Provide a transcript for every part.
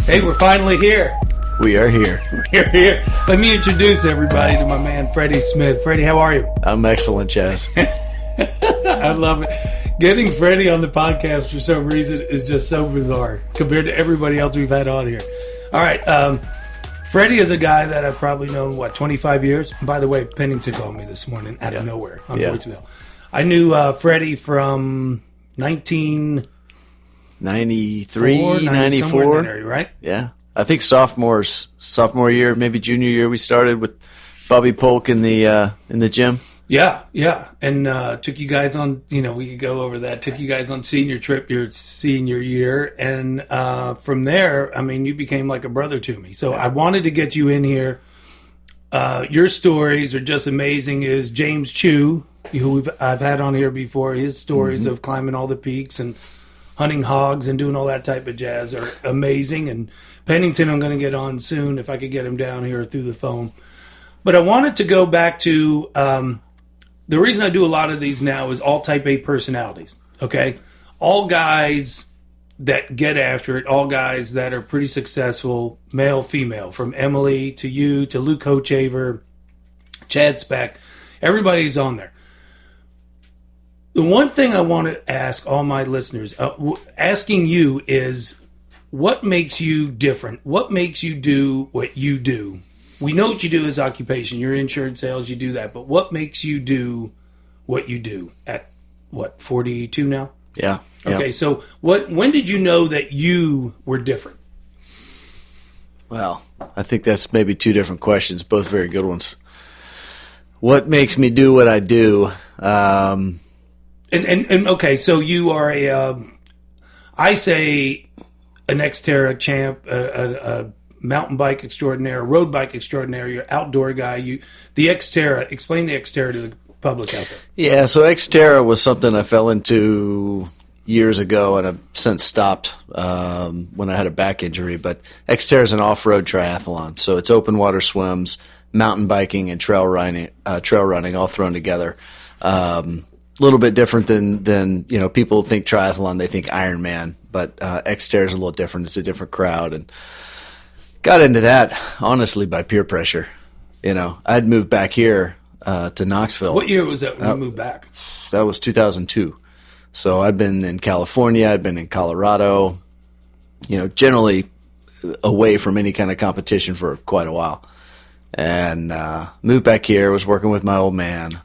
Hey, we're finally here. We are here. We're here. Let me introduce everybody to my man, Freddie Smith. Freddie, how are you? I'm excellent, Chaz. I love it. Getting Freddie on the podcast for some reason is just so bizarre compared to everybody else we've had on here. All right. Freddie is a guy that I've probably known, 25 years? By the way, Pennington called me this morning out of nowhere on voicemail. I knew Freddie from 93, 94. Somewhere in that area, right? Yeah. I think sophomore year, maybe junior year, we started with Bobby Polk in the gym. Yeah. And took you guys on, we could go over that. Took you guys on senior trip your senior year. And from there, you became like a brother to me. So I wanted to get you in here. Your stories are just amazing. Is James Chu, who I've had on here before, his stories of climbing all the peaks and hunting hogs and doing all that type of jazz are amazing. And Pennington, I'm going to get on soon if I could get him down here through the phone. But I wanted to go back to the reason I do a lot of these now is all type A personalities, okay? All guys that get after it, all guys that are pretty successful, male, female, from Emily to you to Luke Hochaver, Chad Speck, everybody's on there. The one thing I want to ask all my listeners, asking you is, what makes you different? What makes you do what you do? We know what you do as occupation. You're in insurance sales, you do that. But what makes you do what you do at, 42 now? Yeah. Okay, so when did you know that you were different? Well, I think that's maybe two different questions, both very good ones. What makes me do what I do? And okay, so you are I say an Xterra champ, a mountain bike extraordinaire, a road bike extraordinaire, you're an outdoor guy. The Xterra, explain the Xterra to the public out there. Yeah, so Xterra was something I fell into years ago, and I've since stopped when I had a back injury. But Xterra is an off-road triathlon, so it's open water swims, mountain biking, and trail running all thrown together. A little bit different than people think triathlon, they think Ironman, but Xterra is a little different. It's a different crowd, and got into that honestly by peer pressure. I'd moved back here to Knoxville. What year was that when you moved back? That was 2002. So I'd been in California, I'd been in Colorado, generally away from any kind of competition for quite a while, and moved back here. Was working with my old man.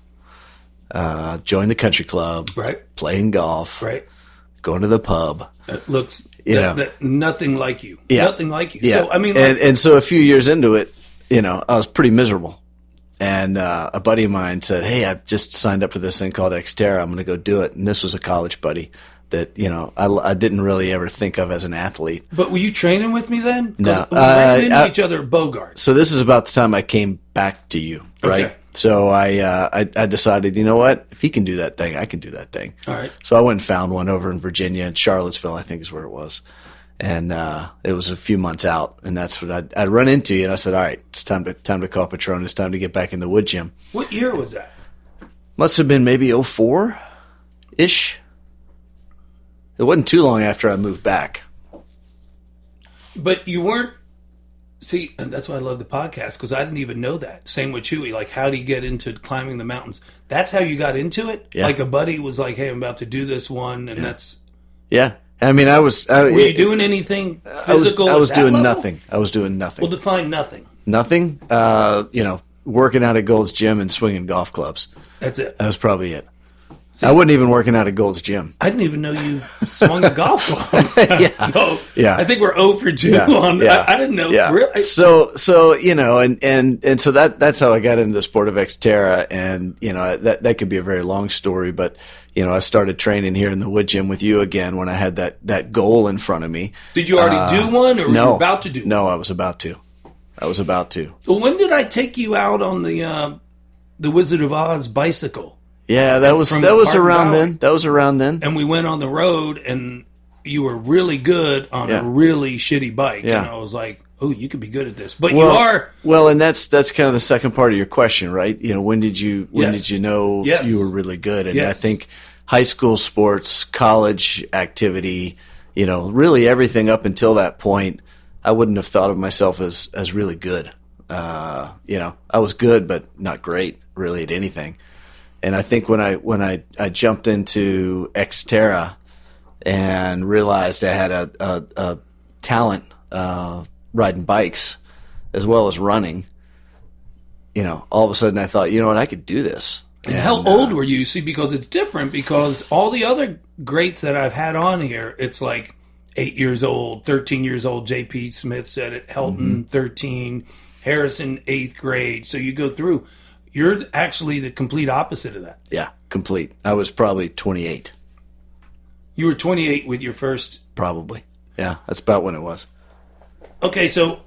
Joined the country club, right? Playing golf, right? Going to the pub. It looks, nothing like you. Yeah. Nothing like you. Yeah. So, and so a few years into it, I was pretty miserable. And a buddy of mine said, "Hey, I've just signed up for this thing called Xterra. I'm going to go do it." And this was a college buddy that, I didn't really ever think of as an athlete. But were you training with me then? No. We ran into each other at Bogart. So this is about the time I came back to you, right? Okay. So I decided, you know what? If he can do that thing, I can do that thing. All right. So I went and found one over in Virginia, in Charlottesville, I think is where it was. And it was a few months out, and that's what I'd run into you, and I said, all right, it's time to call Petrone. It's time to get back in the Woodgym. What year was that? Must have been maybe 04-ish. It wasn't too long after I moved back. But you weren't. See, and that's why I love the podcast, because I didn't even know that. Same with Chewy. Like, how do you get into climbing the mountains? That's how you got into it? Yeah. Like a buddy was like, hey, I'm about to do this one, and that's... Yeah. Were you doing anything physical? I was doing level? nothing. I was doing nothing. Well, define nothing. Nothing? Working out at Gold's Gym and swinging golf clubs. That's it. That was probably it. See, I wasn't even working out at Gold's Gym. I didn't even know you swung a golf club. Yeah. So yeah. I think we're 0 for 2 on that. I didn't know. Yeah. Really. So and so that's how I got into the sport of Xterra, and that could be a very long story, but I started training here in the Woodgym with you again when I had that goal in front of me. Did you already do one, or were you about to do one? No, I was about to. Well, when did I take you out on the Wizard of Oz bicycle? Yeah, that was around then. That was around then. And we went on the road, and you were really good on a really shitty bike. Yeah. And I was like, oh, you could be good at this. But you are. Well, and that's kind of the second part of your question, right? When did you know you were really good? And I think high school sports, college activity, really everything up until that point I wouldn't have thought of myself as really good. I was good, but not great really at anything. And I think when I jumped into Xterra and realized I had a talent riding bikes as well as running, all of a sudden I thought, you know what, I could do this. And how old were you? See, because it's different, because all the other greats that I've had on here, it's like 8 years old, 13 years old. J.P. Smith said it, Helton, 13, Harrison, 8th grade. So you go through. You're actually the complete opposite of that. Yeah, complete. I was probably 28. You were 28 with your first? Probably. Yeah, that's about when it was. Okay, so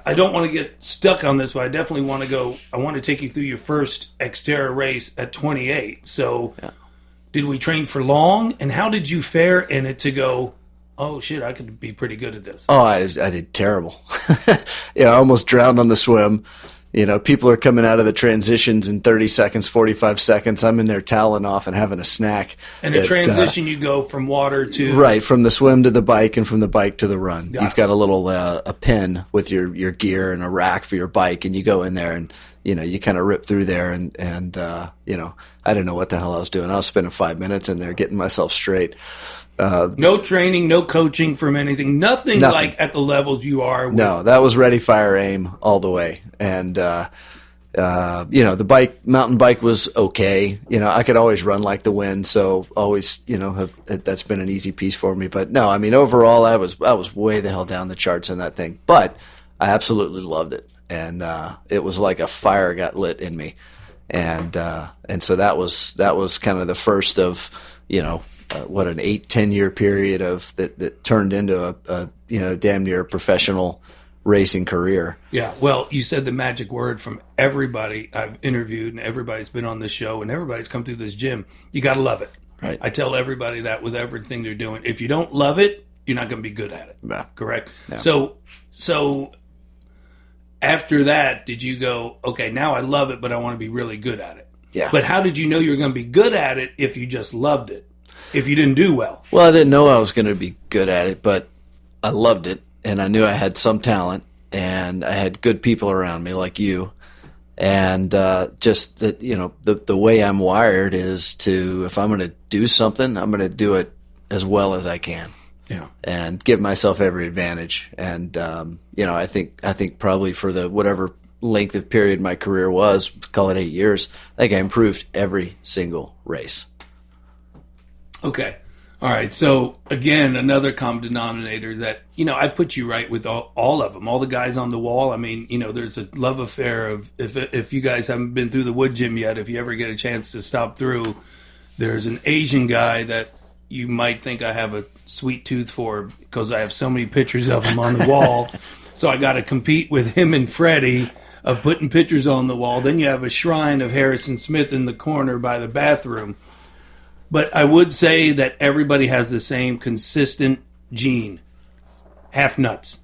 I don't want to get stuck on this, but I definitely want to go. I want to take you through your first Xterra race at 28. So did we train for long? And how did you fare in it to go, oh, shit, I could be pretty good at this? Oh, I did terrible. I almost drowned on the swim. People are coming out of the transitions in 30 seconds, 45 seconds. I'm in there toweling off and having a snack. And a transition, you go from water to... Right, from the swim to the bike and from the bike to the run. You've got a little a pin with your gear and a rack for your bike, and you go in there and, you kind of rip through there. And I didn't know what the hell I was doing. I was spending 5 minutes in there getting myself straight. No training, no coaching from anything, nothing like at the levels you are. No, that was ready, fire, aim all the way. And, the mountain bike was okay. I could always run like the wind. So always, that's been an easy piece for me. But no, I mean, overall, I was way the hell down the charts in that thing, but I absolutely loved it. And, it was like a fire got lit in me. And so that was kind of the first of, an 8-10 year period of that turned into a damn near professional racing career. Yeah, well, you said the magic word from everybody I've interviewed, and everybody's been on this show, and everybody's come through this gym. You got to love it. Right. I tell everybody that with everything they're doing. If you don't love it, you're not going to be good at it. Yeah. Correct. Yeah. So after that, did you go, okay, now I love it, but I want to be really good at it? Yeah. But how did you know you were going to be good at it if you just loved it? If you didn't do well? Well, I didn't know I was going to be good at it, but I loved it, and I knew I had some talent, and I had good people around me like you, and just that, the way I'm wired is to, if I'm going to do something, I'm going to do it as well as I can. Yeah. And give myself every advantage. And I think probably for the whatever length of period my career was, call it 8 years, I think I improved every single race. Okay. All right. So, again, another common denominator that, I put you right with all of them, all the guys on the wall. I mean, there's a love affair of, if you guys haven't been through the Woodgym yet, if you ever get a chance to stop through, there's an Asian guy that you might think I have a sweet tooth for because I have so many pictures of him on the wall. So I got to compete with him and Freddie of putting pictures on the wall. Then you have a shrine of Harrison Smith in the corner by the bathroom. But I would say that everybody has the same consistent gene. Half nuts,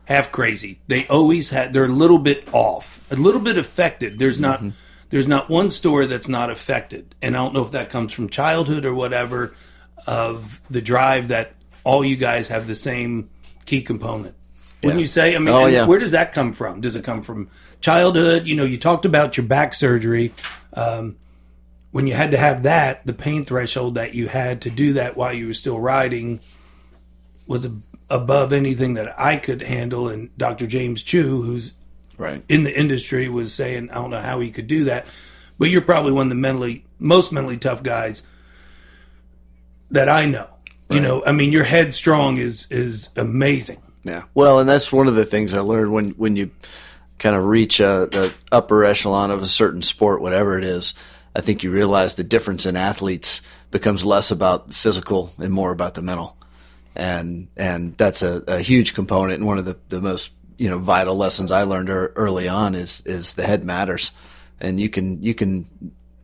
half crazy. They're a little bit off, a little bit affected. There's not one story that's not affected. And I don't know if that comes from childhood or whatever, of the drive that all you guys have the same key component. Wouldn't you say? I mean, where does that come from? Does it come from childhood? You talked about your back surgery. When you had to have that, the pain threshold that you had to do that while you were still riding was above anything that I could handle. And Dr. James Chu, who's in the industry, was saying, I don't know how he could do that. But you're probably one of the most mentally tough guys that I know. Right. I mean, your headstrong is amazing. Yeah. Well, and that's one of the things I learned when you kind of reach the upper echelon of a certain sport, whatever it is. I think you realize the difference in athletes becomes less about physical and more about the mental. And that's a huge component. And one of the most, vital lessons I learned early on is the head matters. And you can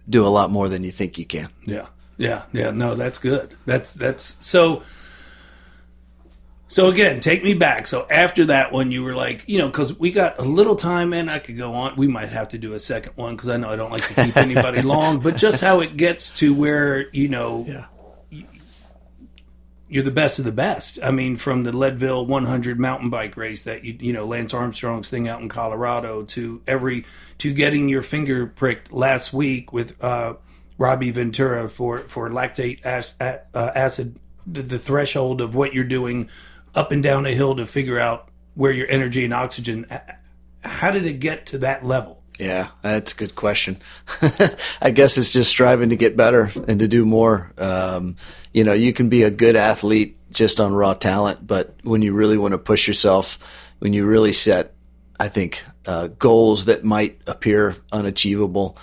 do a lot more than you think you can. Yeah. Yeah. Yeah. No, that's good. That's so again, take me back. So after that one, you were like, because we got a little time and I could go on. We might have to do a second one because I know I don't like to keep anybody long, but just how it gets to where, you're the best of the best. I mean, from the Leadville 100 mountain bike race that you know Lance Armstrong's thing out in Colorado to getting your finger pricked last week with Robbie Ventura for lactate acid, the threshold of what you're doing up and down a hill to figure out where your energy and oxygen. How did it get to that level? Yeah, that's a good question. I guess it's just striving to get better and to do more. You know, you can be a good athlete just on raw talent, but when you really want to push yourself, when you really set, I think, goals that might appear unachievable,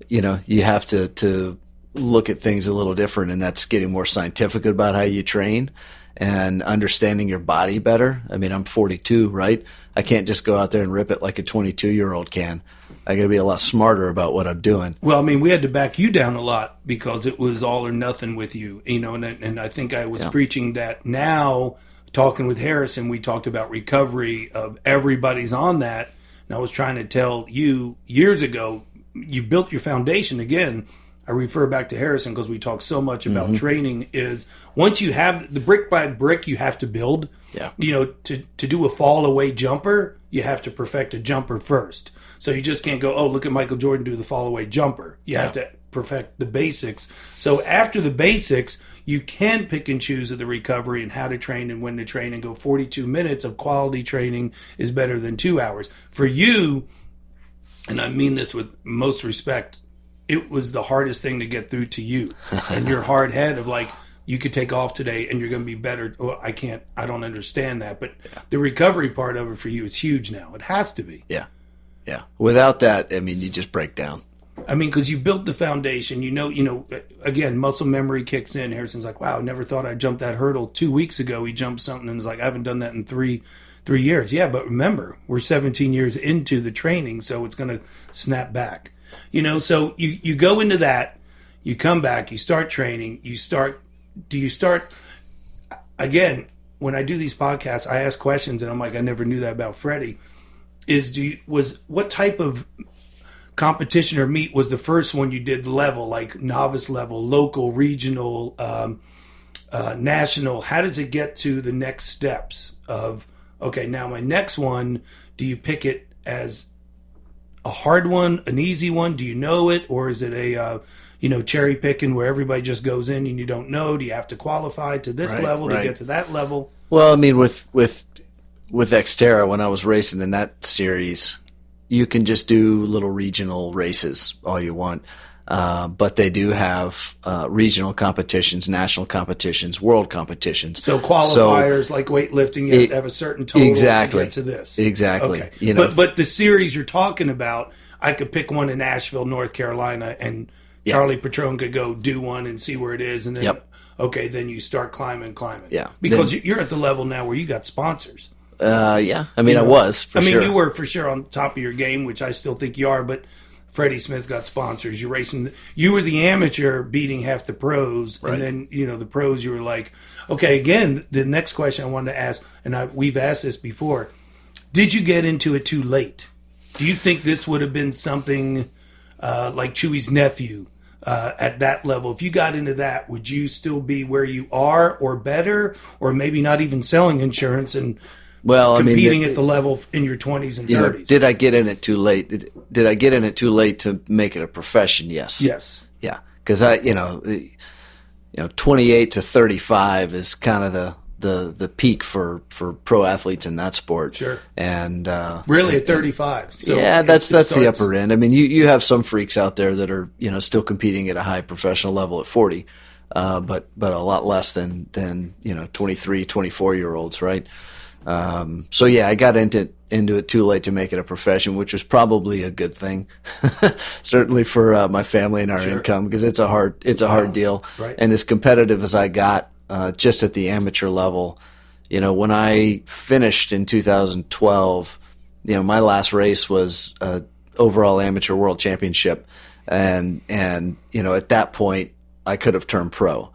you know, you have to look at things a little different, and that's getting more scientific about how you train and understanding your body better. I mean, I'm 42, right? I can't just go out there and rip it like a 22-year-old can. I got to be a lot smarter about what I'm doing. Well, I mean, we had to back you down a lot because it was all or nothing with you, you know, and I think I was preaching that. Now, talking with Harrison, we talked about recovery of everybody's on that. And I was trying to tell you years ago, you built your foundation. Again, I refer back to Harrison because we talk so much about training is once you have the brick by brick, you have to build. Yeah. You know, to do a fall away jumper, you have to perfect a jumper first. So you just can't go, oh, look at Michael Jordan do the fall away jumper. You have to perfect the basics. So after the basics, you can pick and choose of the recovery and how to train and when to train and go 42 minutes of quality training is better than 2 hours. For you, and I mean this with most respect, it was the hardest thing to get through to you and your hard head of like, you could take off today and you're going to be better. Well, I don't understand that. But the recovery part of it for you is huge now. It has to be. Yeah. Yeah. Without that, I mean, you just break down. I mean, because you built the foundation, you know, again, muscle memory kicks in. Harrison's like, wow, I never thought I'd jump that hurdle 2 weeks ago. He jumped something and was like, I haven't done that in three years. Yeah. But remember, we're 17 years into the training, so it's going to snap back. You know, so you go into that, you come back, you start training, do you start, again, when I do these podcasts, I ask questions and I'm like, I never knew that about Freddie, what type of competition or meet was the first one you did level, like novice level, local, regional, national? How does it get to the next steps of, okay, now my next one, do you pick it as a hard one, an easy one? Do you know it? Or is it a, cherry picking where everybody just goes in and you don't know? Do you have to qualify to this level to get to that level? Well, I mean, with Xterra, when I was racing in that series, you can just do little regional races all you want. But they do have regional competitions, national competitions, world competitions. So qualifiers like weightlifting, you have to have a certain total to get to this. Exactly. Okay. You know, but the series you're talking about, I could pick one in Asheville, North Carolina, and Charlie Petrone could go do one and see where it is, and then then you start climbing. Yeah. Because you're at the level now where you got sponsors. Yeah. I mean, I was for sure. You were for sure on top of your game, which I still think you are, but Freddie Smith got sponsors. You're racing. You were the amateur beating half the pros, and then the pros. You were like, okay. Again, the next question I wanted to ask, and we've asked this before: did you get into it too late? Do you think this would have been something like Chewy's nephew at that level? If you got into that, would you still be where you are, or better, or maybe not even selling insurance and competing at the level in your 20s and 30s? Did I get in it too late? Did I get in it too late to make it a profession? Yes. Yeah. Because 28 to 35 is kind of the peak for pro athletes in that sport. Sure. And really at 35. So that's the upper end. I mean, you have some freaks out there that are still competing at a high professional level at 40, but a lot less than 23, 24-year-olds, right? I got into it too late to make it a profession, which was probably a good thing, certainly for my family and our income, because it's a hard deal. Right. And as competitive as I got, just at the amateur level, when I finished in 2012, my last race was overall amateur world championship, and at that point I could have turned pro.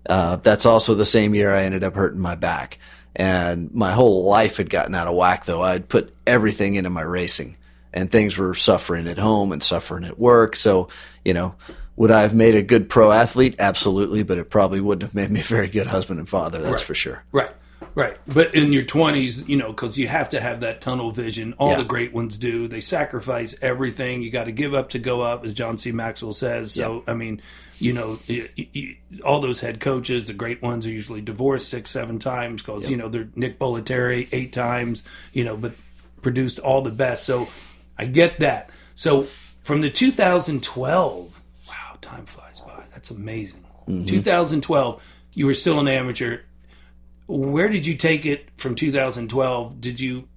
That's also the same year I ended up hurting my back. And my whole life had gotten out of whack, though. I'd put everything into my racing, and things were suffering at home and suffering at work. So, Would I have made a good pro athlete? Absolutely, but it probably wouldn't have made me a very good husband and father, that's for sure. Right. Right. But in your 20s, because you have to have that tunnel vision. All the great ones do. They sacrifice everything. You got to give up to go up, as John C. Maxwell says. So, I mean, all those head coaches, the great ones, are usually divorced 6-7 times because, they're Nick Bollettieri 8 times, but produced all the best. So I get that. So from the 2012, wow, time flies by. That's amazing. 2012, you were still an amateur. Where did you take it from 2012? Did you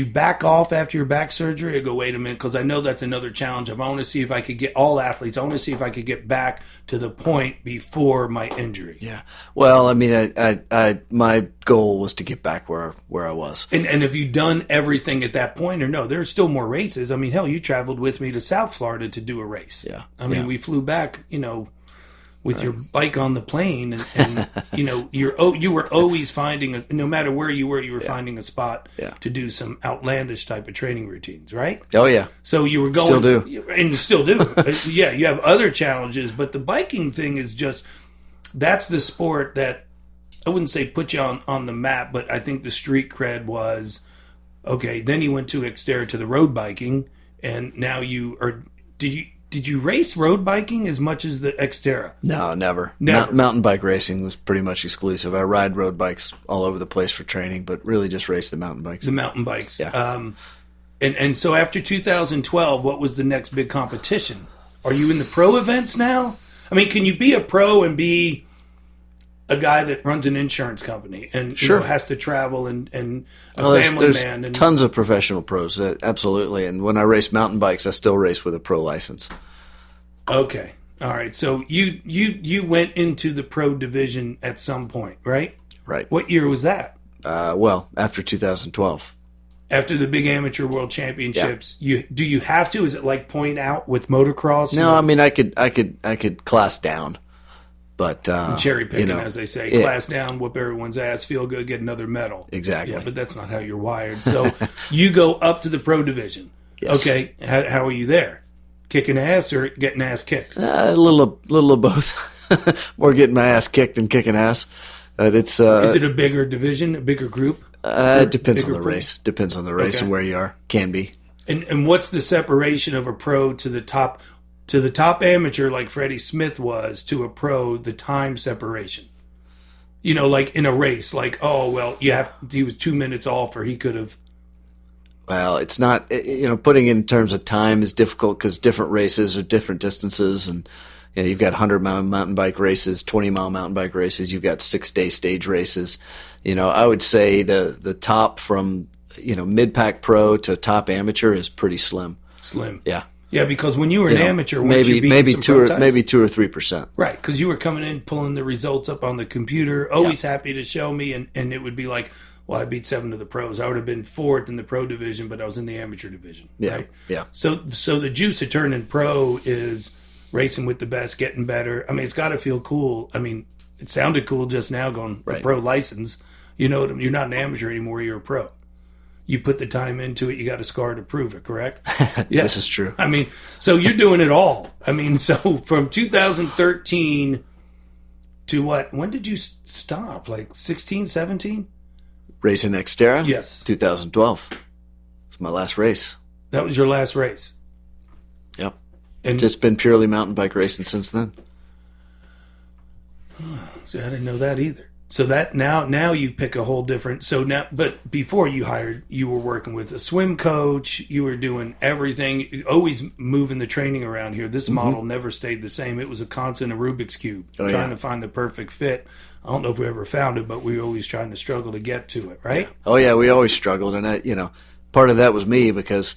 back off after your back surgery or go, wait a minute, because I know that's another challenge. I want to see if I could get all athletes. I want to see if I could get back to the point before my injury. Yeah. Well, I mean, I my goal was to get back where I was. And have you done everything at that point or no? There's still more races. I mean, hell, you traveled with me to South Florida to do a race. Yeah. I mean, we flew back, with your bike on the plane, and you were always finding no matter where you were finding a spot to do some outlandish type of training routines, right? Oh yeah. So you were going, still do, and you still do. Yeah, you have other challenges, but the biking thing is that's the sport that I wouldn't say put you on the map, but I think the street cred was okay. Then you went to Xterra to the road biking, and now you are. Did you race road biking as much as the Xterra? No, never. Mountain bike racing was pretty much exclusive. I ride road bikes all over the place for training, but really just race the mountain bikes. The mountain bikes. Yeah. And so after 2012, what was the next big competition? Are you in the pro events now? I mean, can you be a pro and be a guy that runs an insurance company and has to travel and family man? And tons of professional pros, absolutely. And when I race mountain bikes, I still race with a pro license. Okay, all right. So you went into the pro division at some point, right? Right. What year was that? Well, after 2012. After the big amateur world championships, do you have to? Is it like point out with motocross? No, I mean I could class down. But cherry picking, as they say, class down, whoop everyone's ass, feel good, get another medal. Exactly. Yeah, but that's not how you're wired. So you go up to the pro division. Yes. Okay. How are you there? Kicking ass or getting ass kicked? A little of both. More getting my ass kicked than kicking ass. Is it a bigger division, a bigger group? It depends on the race. Depends on the race and where you are. Can be. And what's the separation of a pro to the top? To the top amateur, like Freddie Smith was, to a pro, the time separation. Like in a race, like, oh, well, he was 2 minutes off, or he could have. Well, it's not, putting in terms of time is difficult because different races are different distances. And you've got 100-mile mountain bike races, 20-mile mountain bike races. You've got 6-day stage races. I would say the top from, mid-pack pro to top amateur is pretty slim. Slim. Yeah. Yeah, because when you were an amateur, maybe 2 or 3%. Right, because you were coming in, pulling the results up on the computer, always happy to show me, and it would be like, well, I beat 7 of the pros. I would have been 4th in the pro division, but I was in the amateur division. Yeah, right? yeah. So the juice of turning pro is racing with the best, getting better. I mean, it's got to feel cool. I mean, it sounded cool just now going a pro license. You're not an amateur anymore. You're a pro. You put the time into it, you got a scar to prove it, correct? Yeah. This is true. I mean, so you're doing it all. I mean, so from 2013 to what? When did you stop? Like 16, 17? Racing Xterra? Yes. 2012. It's my last race. That was your last race? Yep. And just been purely mountain bike racing since then. See, I didn't know that either. So that now you pick a whole different. So now, but before you were working with a swim coach. You were doing everything, always moving the training around here. This model never stayed the same. It was a constant Rubik's cube, trying to find the perfect fit. I don't know if we ever found it, but we were always trying to struggle to get to it, right? Oh yeah, we always struggled, and part of that was me because,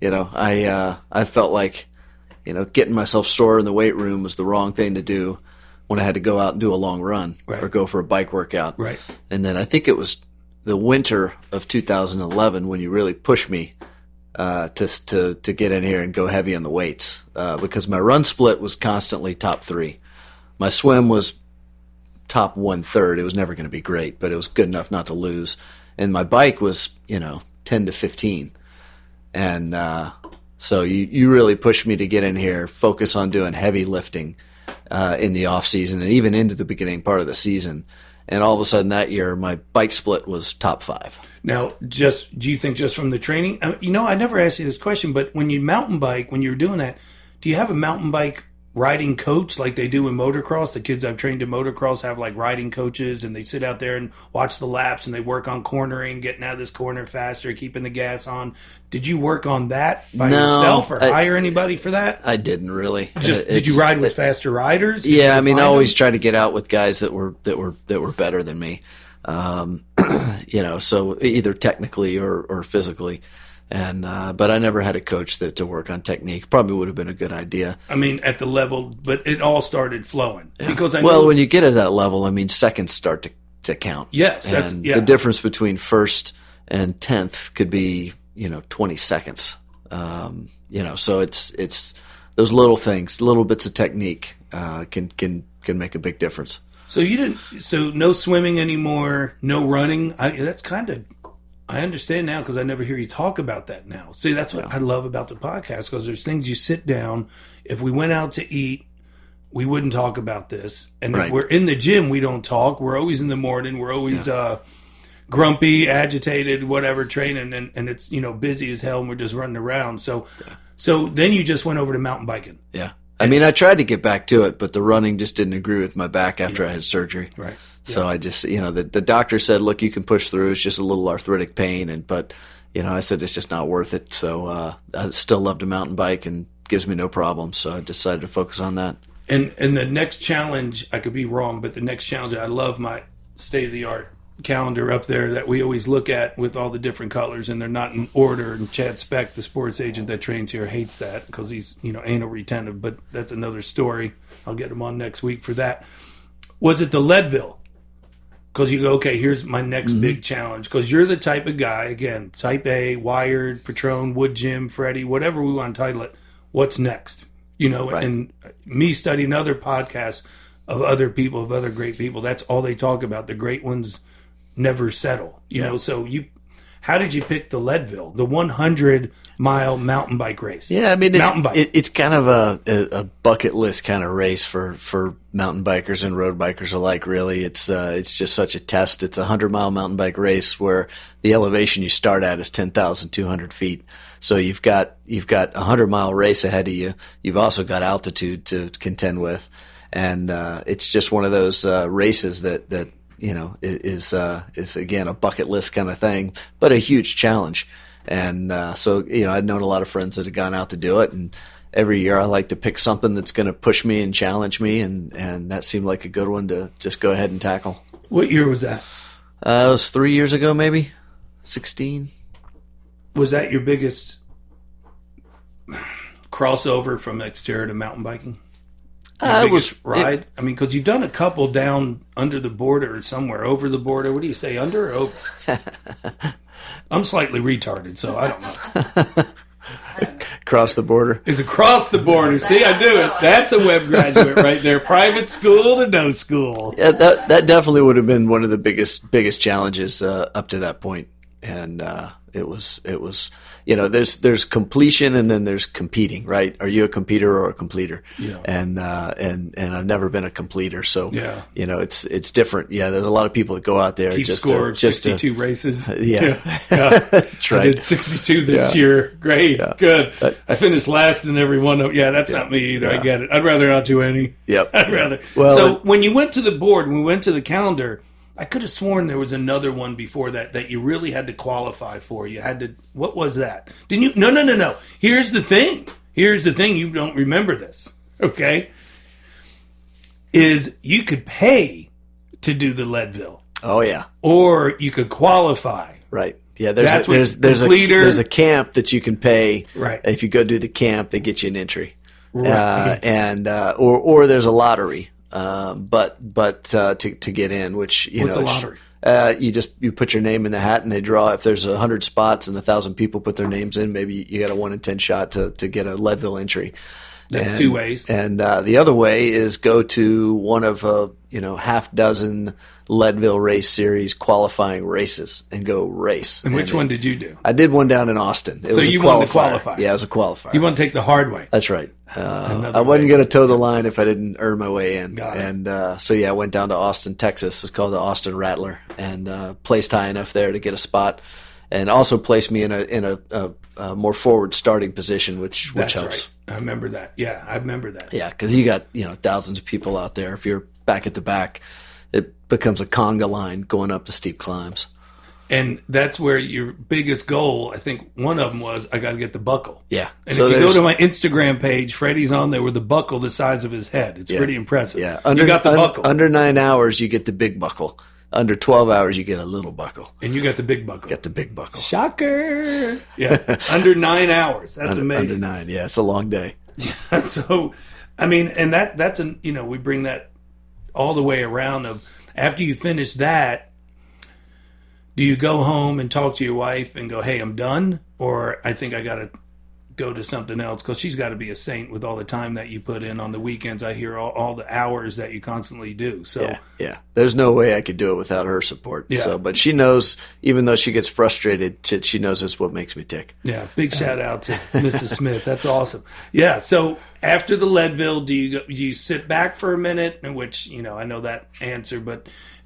I felt like, getting myself sore in the weight room was the wrong thing to do when I had to go out and do a long run or go for a bike workout. Right. And then I think it was the winter of 2011 when you really pushed me to get in here and go heavy on the weights because my run split was constantly top 3. My swim was top 1/3. It was never going to be great, but it was good enough not to lose. And my bike was, 10 to 15. And So you really pushed me to get in here, focus on doing heavy lifting in the off season and even into the beginning part of the season. And all of a sudden that year, my bike split was top 5. Now, do you think just from the training? I never asked you this question, but when you mountain bike, when you're doing that, do you have a mountain bike riding coach like they do in motocross? The kids I've trained in motocross have like riding coaches, and they sit out there and watch the laps, and they work on cornering, getting out of this corner faster, keeping the gas on. Did you work on that by yourself, or hire anybody for that? I didn't really. Did you ride with faster riders? Yeah, I always try to get out with guys that were better than me. So either technically or physically. And but I never had a coach to work on technique. Probably would have been a good idea. At the level, but it all started flowing. Yeah. Because when you get at that level, seconds start to count. Yes, the difference between first and 10th could be 20 seconds. So it's those little things, little bits of technique can make a big difference. So no swimming anymore, no running. I understand now because I never hear you talk about that now. See, that's what I love about the podcast, because there's things you sit down. If we went out to eat, we wouldn't talk about this. And if we're in the gym, we don't talk. We're always in the morning. We're always grumpy, agitated, whatever, training. And it's, busy as hell, and we're just running around. So then you just went over to mountain biking. Yeah. I tried to get back to it, but the running just didn't agree with my back after I had surgery. Right. So I just, the doctor said, look, you can push through. It's just a little arthritic pain. But I said, it's just not worth it. So I still love to mountain bike and gives me no problem. So I decided to focus on that. And the next challenge, I could be wrong, but the next challenge, I love my state-of-the-art calendar up there that we always look at with all the different colors, and they're not in order. And Chad Speck, the sports agent that trains here, hates that because he's, anal retentive. But that's another story. I'll get him on next week for that. Was it the Leadville? Because you go, okay, here's my next big challenge. Because you're the type of guy, again, type A, wired, Petrone, Woodgym, Freddie, whatever we want to title it. What's next? And me studying other podcasts of other people, of other great people, that's all they talk about. The great ones never settle. So how did you pick the Leadville, the 100-mile mountain bike race? Yeah, it's kind of a bucket list kind of race for mountain bikers and road bikers alike. Really, it's just such a test. It's a 100-mile mountain bike race where the elevation you start at is 10,200 feet. So you've got a 100-mile race ahead of you. You've also got altitude to contend with, and it's just one of those races that is again a bucket list kind of thing, but a huge challenge. And so I'd known a lot of friends that had gone out to do it, and every year I like to pick something that's going to push me and challenge me, and that seemed like a good one to just go ahead and tackle. What year was that? It was 3 years ago, maybe 16. Was that your biggest crossover from Xterra to mountain biking? Your biggest ride? Because you've done a couple down under the border or somewhere, over the border. What do you say, under or over? I'm slightly retarded, so I don't know. Cross the border. It's across the border. See, I do it. That's a web graduate right there. Private school to no school. Yeah, that definitely would have been one of the biggest challenges up to that point. And it was there's completion and then there's competing, right? Are you a completer or a completer? Yeah. And I've never been a completer, so it's different. Yeah, there's a lot of people that go out there keep just score to 62 races. Yeah. That's right. I did 62 this year. Great, good. I finished last in every one of. Yeah, that's not me either. I get it. I'd rather not do any. Yep. I'd rather. Well, so when you went to the board, when we went to the calendar, I could have sworn there was another one before that you really had to qualify for. You had to. What was that? Didn't you? No. Here's the thing. You don't remember this, okay? Is you could pay to do the Leadville. Oh yeah. Or you could qualify. Right. Yeah. There's a camp that you can pay. Right. If you go do the camp, they get you an entry. Right. Or there's a lottery. But to get in, which what's a lottery? You put your name in the hat and they draw. If there's 100 spots and 1,000 people put their names in, maybe you got a 1 in 10 shot to get a Leadville entry. That's 2 ways. And the other way is go to one of half dozen Leadville Race Series qualifying races and go race. And which one did you do? I did one down in Austin. So you won the qualifier. Yeah, it was a qualifier. You want to take the hard way. That's right. I wasn't going to toe the line if I didn't earn my way in. Got it. And I went down to Austin, Texas. It's called the Austin Rattler, and placed high enough there to get a spot, and also placed me in a more forward starting position, which That's helps. Right. I remember that. Yeah, I remember that. Yeah, because you got thousands of people out there. If you're back at the back, it becomes a conga line going up the steep climbs. And that's where your biggest goal, I think one of them was, I got to get the buckle. Yeah. And so if you go to my Instagram page, Freddie's on there with the buckle the size of his head. It's pretty impressive. Yeah. You got the buckle. Under 9 hours, you get the big buckle. Under 12 hours, you get a little buckle. And you got the big buckle. Get the big buckle. Shocker. Yeah. Under 9 hours. That's amazing. Under 9. Yeah. It's a long day. Yeah. So, I mean, and that's we bring that all the way around of after you finish that, do you go home and talk to your wife and go, hey, I'm done? Or I think I got to go to something else, because she's got to be a saint with all the time that you put in on the weekends. I hear all the hours that you constantly do. So yeah. There's no way I could do it without her support. Yeah. So, but she knows, even though she gets frustrated, she knows it's what makes me tick. Yeah, big shout out to Mrs. Smith. That's awesome. Yeah, so after the Leadville, do you sit back for a minute, in which, I know that answer,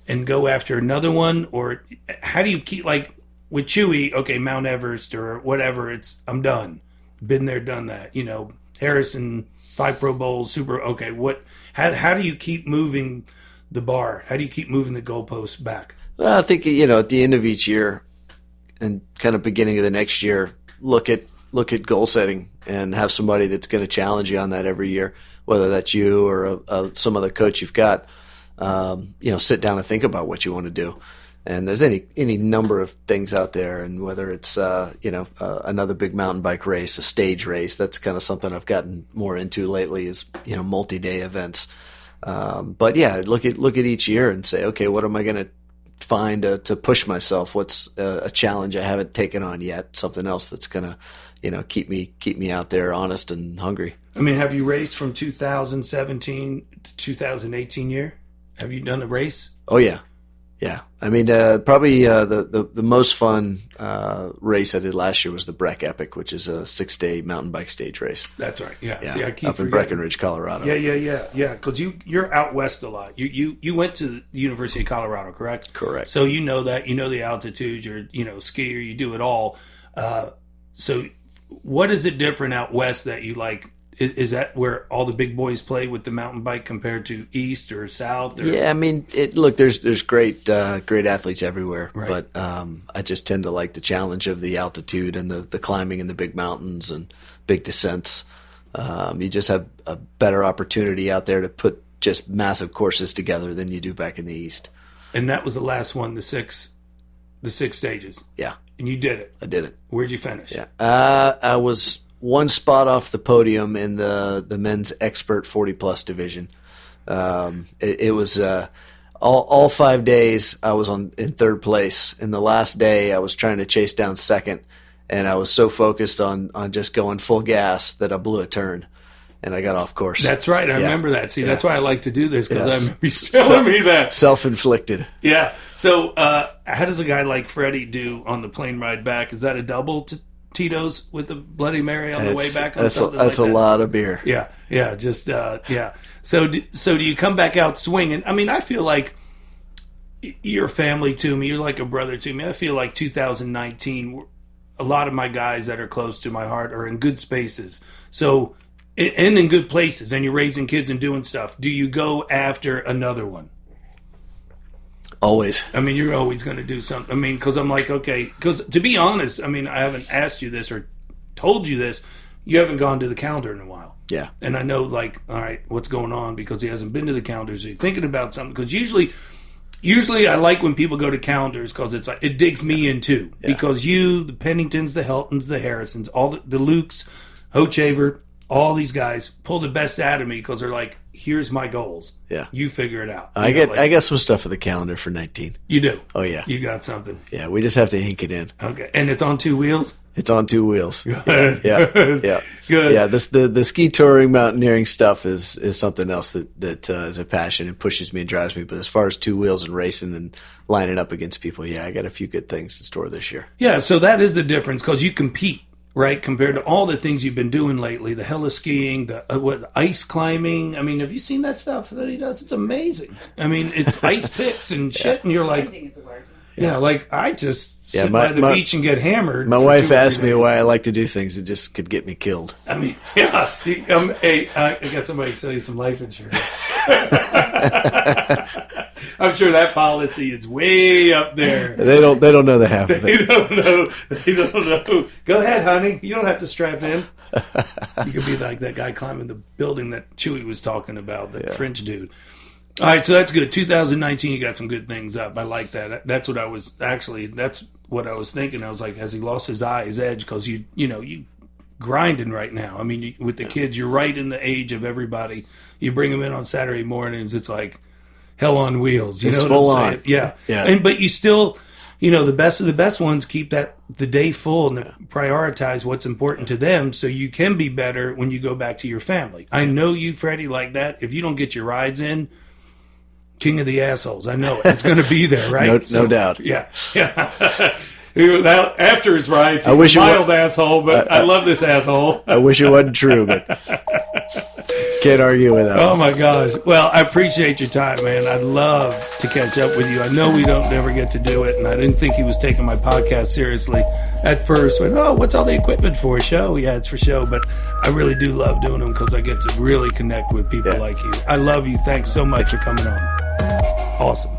and go after another one? Or how do you keep, like with Chewy, okay, Mount Everest or whatever, I'm done. Been there, done that. Harrison, 5 Pro Bowls, Super. Okay, how do you keep moving the bar? How do you keep moving the goalposts back? Well, I think, at the end of each year and kind of beginning of the next year, look at goal setting and have somebody that's going to challenge you on that every year, whether that's you or some other coach you've got. Sit down and think about what you want to do. And there's any number of things out there, and whether it's another big mountain bike race, a stage race, that's kind of something I've gotten more into lately, is multi-day events. But yeah, look at each year and say, okay, what am I going to find to push myself? What's a challenge I haven't taken on yet? Something else that's going to keep me out there, honest and hungry. I mean, have you raced from 2017 to 2018 year? Have you done a race? Oh yeah. Yeah, I mean, probably the most fun race I did last year was the Breck Epic, which is a 6-day mountain bike stage race. That's right. Yeah. Yeah. See, I keep up in Breckenridge, Colorado. Yeah. Because you're out west a lot. You went to the University of Colorado, correct? Correct. So you know that. You know the altitude. You're skier. You do it all. So what is it different out west that you like? Is that where all the big boys play with the mountain bike compared to east or south? Or? Yeah, I mean, look, there's great athletes everywhere, right. But I just tend to like the challenge of the altitude and the climbing in the big mountains and big descents. You just have a better opportunity out there to put just massive courses together than you do back in the east. And that was the last one, the six stages. Yeah, and you did it. I did it. Where'd you finish? Yeah, I was one spot off the podium in the men's expert 40+ division. It was all 5 days I was in third place. In the last day, I was trying to chase down second, and I was so focused on just going full gas that I blew a turn, and I got off course. That's right. I remember that. See, that's why I like to do this, because I remember you telling me that. Self-inflicted. Yeah. So how does a guy like Freddie do on the plane ride back? Is that a double to Tito's with the Bloody Mary on the way back? That's a lot of beer. Yeah. Just yeah. So do you come back out swinging? I mean, I feel like you're family to me. You're like a brother to me. I feel like 2019, a lot of my guys that are close to my heart are in good spaces. So, and in good places, and you're raising kids and doing stuff. Do you go after another one? Always. I mean, you're always going to do something. I mean, because I'm like, okay, because to be honest, I mean, I haven't asked you this or told you this. You haven't gone to the calendar in a while. Yeah. And I know, like, all right, what's going on, because he hasn't been to the calendars. So you're thinking about something, because usually I like when people go to calendars, because it's like, it digs me in too. Yeah. Because the Penningtons, the Heltons, the Harrisons, all the Lukes, Hochaver, all these guys pull the best out of me, because they're like, here's my goals. Yeah. You figure it out. I get some stuff for the calendar for 19. You do? Oh, yeah. You got something. Yeah, we just have to ink it in. Okay. And it's on 2 wheels? It's on 2 wheels. Good. Yeah. Good. Yeah, the ski touring, mountaineering stuff is something else that is a passion and pushes me and drives me. But as far as 2 wheels and racing and lining up against people, yeah, I got a few good things in store this year. Yeah, so that is the difference because you compete, right, compared to all the things you've been doing lately, the heli-skiing, the ice climbing. I mean, have you seen that stuff that he does? It's amazing. I mean, it's ice picks and shit, and you're like... Amazing is a word. Yeah, like I just sit by the beach and get hammered. My wife asked me why I like to do things that just could get me killed. I mean, yeah. Hey, I got somebody to sell you some life insurance. I'm sure that policy is way up there. They don't know the half of it. They don't know. Go ahead, honey. You don't have to strap in. You could be like that guy climbing the building that Chewy was talking about, that French dude. All right, so that's good. 2019, you got some good things up. I like that. That's what I was thinking. I was like, has he lost his edge? Because you grinding right now. I mean, with the kids, you're right in the age of everybody. You bring them in on Saturday mornings, it's like hell on wheels. You it's know full what I'm saying? on. Yeah. But you still, the best of the best ones keep the day full and prioritize what's important to them, so you can be better when you go back to your family. I know you, Freddie, like that. If you don't get your rides in, king of the assholes. I know it. It's going to be there, right? No doubt. Yeah. After his rides, he's a mild asshole, but I love this asshole. I wish it wasn't true, but can't argue with that. Oh, my gosh. Well, I appreciate your time, man. I'd love to catch up with you. I know we don't ever get to do it, and I didn't think he was taking my podcast seriously at first. What's all the equipment for? Show? Yeah, it's for show, but I really do love doing them because I get to really connect with people like you. I love you. Thanks so much for coming on. Awesome.